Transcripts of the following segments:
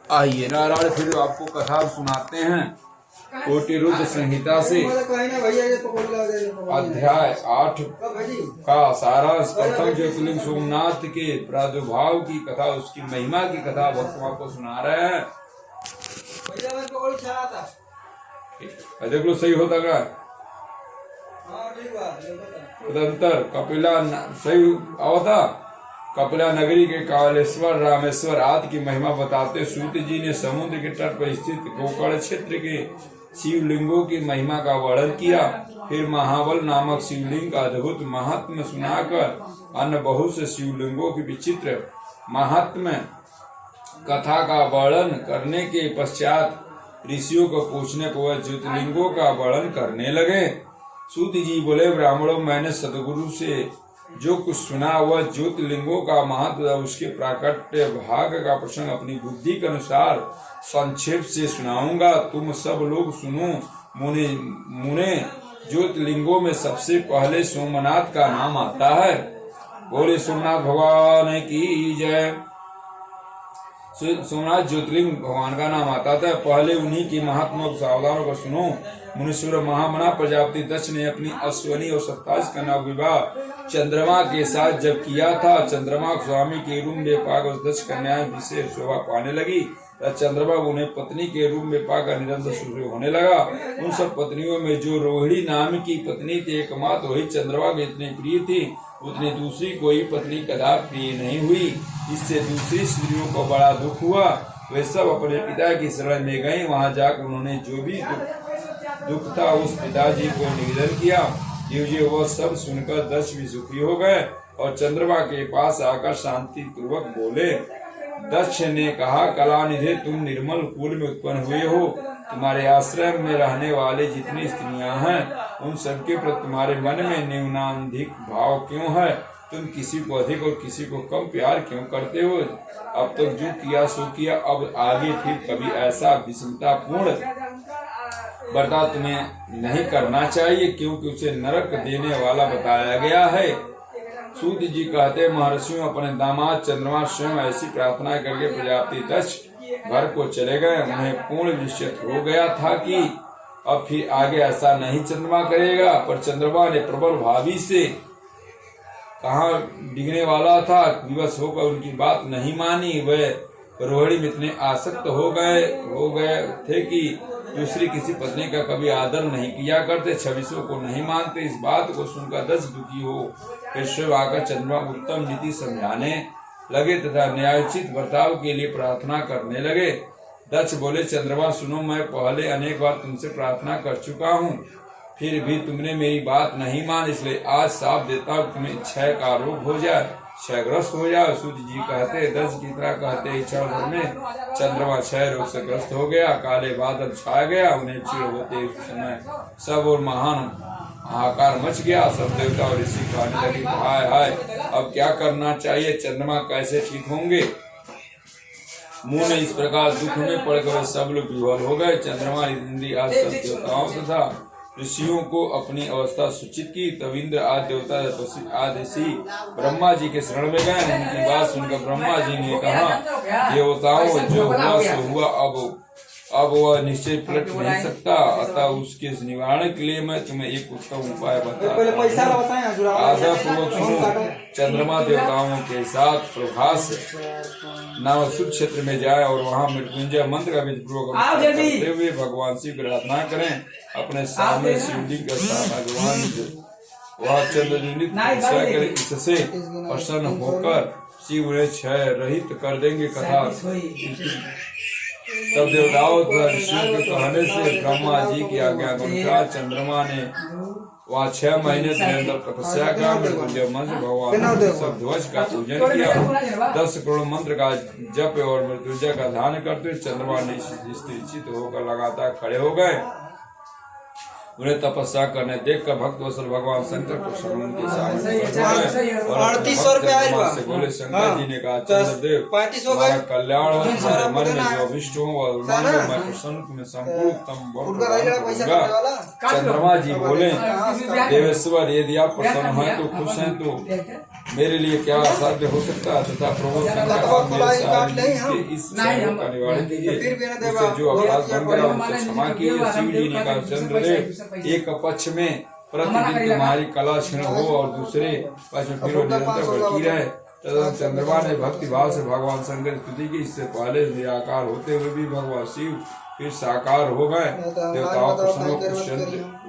आइए नारायण फिर आपको कथा सुनाते हैं कोटिरुद्र संहिता से अध्याय 8 का सारांश। प्रथम ज्योतिर्लिंग सोमनाथ के प्रादुर्भाव की कथा, उसकी महिमा की कथा भक्त आपको सुना रहे हैं। देख लो सही होता का तदंतर कपिला सही आवता। कपिला नगरी के कालेश्वर रामेश्वर आदि की महिमा बताते सूत जी ने समुद्र के तट पर स्थित गोकर्ण क्षेत्र के शिवलिंगों की महिमा का वर्णन किया। फिर महाबल नामक शिवलिंग का अद्भुत महात्म्य सुनाकर अन्य बहुत से शिवलिंगों की विचित्र महात्म्य कथा का वर्णन करने के पश्चात ऋषियों को पूछने को वह ज्योतिर्लिंगों का वर्णन करने लगे। सूत जी बोले, ब्राह्मणों, मैंने सदगुरु से जो कुछ सुना वह ज्योतिर्लिंगों का महत्व, उसके प्राकट्य भाग का प्रसंग अपनी बुद्धि के अनुसार संक्षेप से सुनाऊंगा। तुम सब लोग सुनो। मुने ज्योतिर्लिंगों में सबसे पहले सोमनाथ का नाम आता है। बोले सोमनाथ भगवान की जय। सोमनाथ ज्योतिर्लिंग भगवान का नाम आता था। पहले उन्हीं की महात्मा सावधानों को सुनो। मुनीश्वर महामना प्रजापति दक्ष ने अपनी अश्वनी और 27 कन्या विवाह चंद्रमा के साथ जब किया था, चंद्रमा स्वामी के रूप में पाकर दक्ष कन्याएं विशेष शोभा पाने लगी। चंद्रमा उन्हें पत्नी के रूप में पाकर निरंतर सूर्य होने लगा। उन सब पत्नियों में जो रोहिणी नाम की पत्नी थी, एकमात्र वही चंद्रमा में इतनी प्रिय थी, उतनी दूसरी कोई पत्नी कदापि प्रिय नहीं हुई। इससे दूसरी स्त्रियों को बड़ा दुख हुआ। वे सब अपने पिता की शरण में गयी। वहां जाकर उन्होंने जो भी दुख था उस पिताजी को निवेदन किया। वह सब सुनकर दक्ष भी सुखी हो गए और चंद्रमा के पास आकर शांति पूर्वक बोले। दक्ष ने कहा, कलानिधि, तुम निर्मल कुल में उत्पन्न हुए हो। तुम्हारे आश्रम में रहने वाले जितनी स्त्रियां हैं उन सबके प्रति तुम्हारे मन में न्यूनाधिक भाव क्यों है? तुम किसी को अधिक और किसी को कम प्यार क्यों करते हो? अब तक जो किया सो किया, अब आगे फिर कभी ऐसा विषमतापूर्ण बर्ताव तुम्हें नहीं करना चाहिए, क्योंकि उसे नरक देने वाला बताया गया है। सूत जी कहते, महर्षियों अपने दामाद चंद्रमा स्वयं ऐसी प्रार्थना करके प्रजापति दक्ष घर को चले गए। उन्हें पूर्ण निश्चित हो गया था कि अब फिर आगे ऐसा नहीं चंद्रमा करेगा, पर चंद्रमा ने प्रबल भावी से कहाँ डिगने वाला था। विवश होकर उनकी बात नहीं मानी। वे रोहिणी में इतने आसक्त हो गए थे कि दूसरी किसी पत्नी का कभी आदर नहीं किया करते, छविशों को नहीं मानते। इस बात को सुनकर दक्ष दुखी हो फिर शिव आकर चंद्रमा उत्तम नीति समझाने लगे तथा न्यायोचित बर्ताव के लिए प्रार्थना करने लगे। दक्ष बोले, चंद्रमा सुनो, मैं पहले अनेक बार तुमसे प्रार्थना कर चुका हूँ, फिर भी तुमने मेरी बात नहीं मान, इसलिए आज साफ देता हूँ तुम्हें क्षय का रोग हो जाए, क्षयग्रस्त हो जाए। सूत जी कहते, दक्ष की तरह कहते, क्षण भर में चंद्रमा क्षय रोग से ग्रस्त हो गया। काले बादल छा गया। उन्हें चिड़ होते उस समय सब और महान हाहाकार मच गया। सब देवता और ऋषि कहने लगे, हाय हाय, अब क्या करना चाहिए? चंद्रमा कैसे ठीक होंगे? मुंह ने इस प्रकार दुख में पड़कर सब लोग विह्वल हो गए। चंद्रमा इंद्री आज सब देवताओं तथा ऋषियों को अपनी अवस्था सूचित की। तब इंद्र आदि देवता आदि ऋषि ब्रह्मा जी के शरण में गए। उनकी बात सुनकर ब्रह्मा जी ने कहा, देवताओं, जो हुआ सो हुआ, अब वह निश्चय पलट नहीं सकता, अतः उसके निवारण के लिए मैं तुम्हें एक उत्तम उपाय बताता। आदर पूर्वक सुनो। चंद्रमा देवताओं के साथ प्रभास नामक शुभ क्षेत्र में जाए और वहाँ मृत्युंजय मंत्र का विधि पूर्वक करते हुए भगवान शिव की प्रार्थना करें। अपने सामने शिवलिंग का स्थान वह चंद्र इससे प्रसन्न होकर शिव उन्हें क्षय रहित कर देंगे। कथा तब देवताओं तथा ऋषियों के कहने से ब्रह्मा जी की आज्ञा के अनुसार चंद्रमा ने वहाँ 6 महीने निरंतर तपस्या का मृत्युंजय मंत्र भगवान सब ध्वज का पूजन किया। 10 करोड़ मंत्र का जप और मृत्युंजय का ध्यान करते चंद्रमा ने स्थिर होकर लगातार खड़े हो गए। उन्हें तपस्या करने देखकर भक्त वत्सल भगवान शंकर प्रसन्न उनके सामने और 3800 रुपये आए बा। से बोले शंकर जी ने कहा चंद्रदेव 35 हो हमारा गए। कल्याण हो, 300 हमारे मन रुपये में ना जो अभिष्ट हो और मांगो, मैं प्रसन्न तुम्हें संपूर्ण उत्तम बहुत उनका भाई प्रदान पैसा करूंगा। कटने वाला। चंद्रमा जी बोले देवेश्वर यदि आप प्रसन्न हैं तो खुश हैं तो मेरे लिए क्या असाध्य हो सकता है तथा प्रभु शंकर आप मेरे सारे के इस शोक का निवारण कीजिए। उससे जो अपराध बन गया उसे क्षमा कीजिए। शिव जी ने कहा चंद्रदेव एक पक्ष में प्रतिदिन तुम्हारी कला क्षीण हो और दूसरे पक्ष में फिर वो निरंतर बढ़ती रहे। तदन चंद्रमा ने भक्ति भाव से भगवान शंकर की स्तुति की। इससे पहले निराकार होते हुए भी भगवान शिव फिर साकार हो गए। देवताओं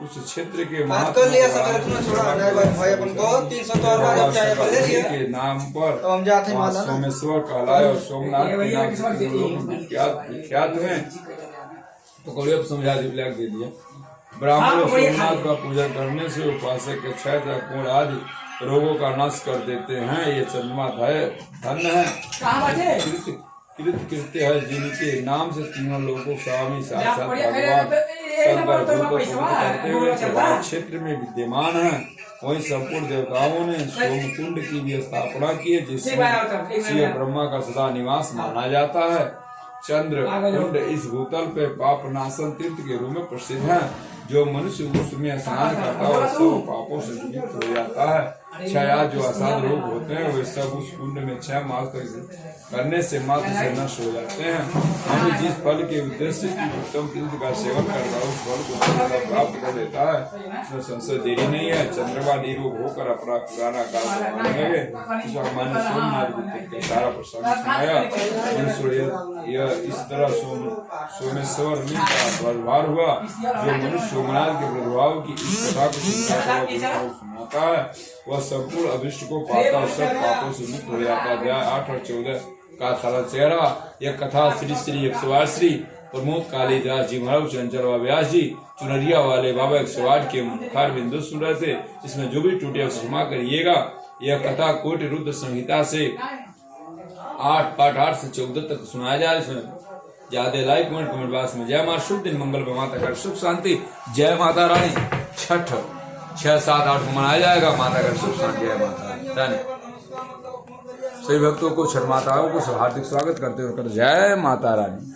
उस क्षेत्र के के नाम पर सोमेश्वर कहलाए और सोमनाथ के नाम से लोग विख्यात हैं। तो कोई अब समझा दे दिया। ब्राह्मण सोमनाथ का पूजा करने से उपासक के क्षय पूर्ण आदि रोगों का नाश कर देते हैं। ये चंद्रमा धन्य है कृत्य है जिनके नाम से तीनों लोगों स्वामी साक्षात भगवान शंकर को करते हुए क्षेत्र में विद्यमान है। वहीं संपूर्ण देवताओं ने सोमकुंड की भी स्थापना की है जिसमें शिव ब्रह्मा का सदा निवास माना जाता है। चंद्र कुंड इस भूतल पे पाप नाशन तीर्थ के रूप में प्रसिद्ध है। जो मनुष्य उसमें स्नान करता है वह सब पापों से मुक्त हो जाता है। क्षय जो असाध्य रोग होते हैं वे सब उस कुंड में 6 मास तक करने से मात्र से नष्ट हो जाते हैं। हमें जिस फल के उद्देश्य की उत्तम तीर्थ का सेवन करता है उस फल को प्राप्त कर लेता है। इसमें संशय देरी नहीं है। चंद्रमा निरोग होकर अपना पुराना काल लगे। हमारे सोमनाथ के सारा प्रसंग सुनाया। यह इस तरह सोमेश्वर का व्यवहार हुआ। जो मनुष्य सोमनाथ के प्रभाव की इस कथा को सुनाता है वह संपूर्ण अभिष्ट को पाता और सब पापों से मुक्त हो जाता है। 8 और 14 का सारा चेहरा। यह कथा श्री श्री 108 श्री प्रमोद कालीदास जी महाराज चंचल व्यास जी चुनरिया वाले बाबा 108 के मुखार बिंदु सुन रहे थे। इसमें जो भी टूटे उसे क्षमा करिएगा। यह कथा कोटि रुद्र संहिता से 8 पाठ 8 से 14 तक सुनाया जा रहा है। इसमें ज्यादा लाइक कमेंट बॉक्स में जय मां शुभ दिन मंगल माता कर सुख शांति जय माता रानी। छठ 6, 7, 8 को मनाया जाएगा। माता का सुख शांति जय माता रानी। सभी भक्तों को छठ माताओं को हार्दिक स्वागत करते हुए जय माता रानी।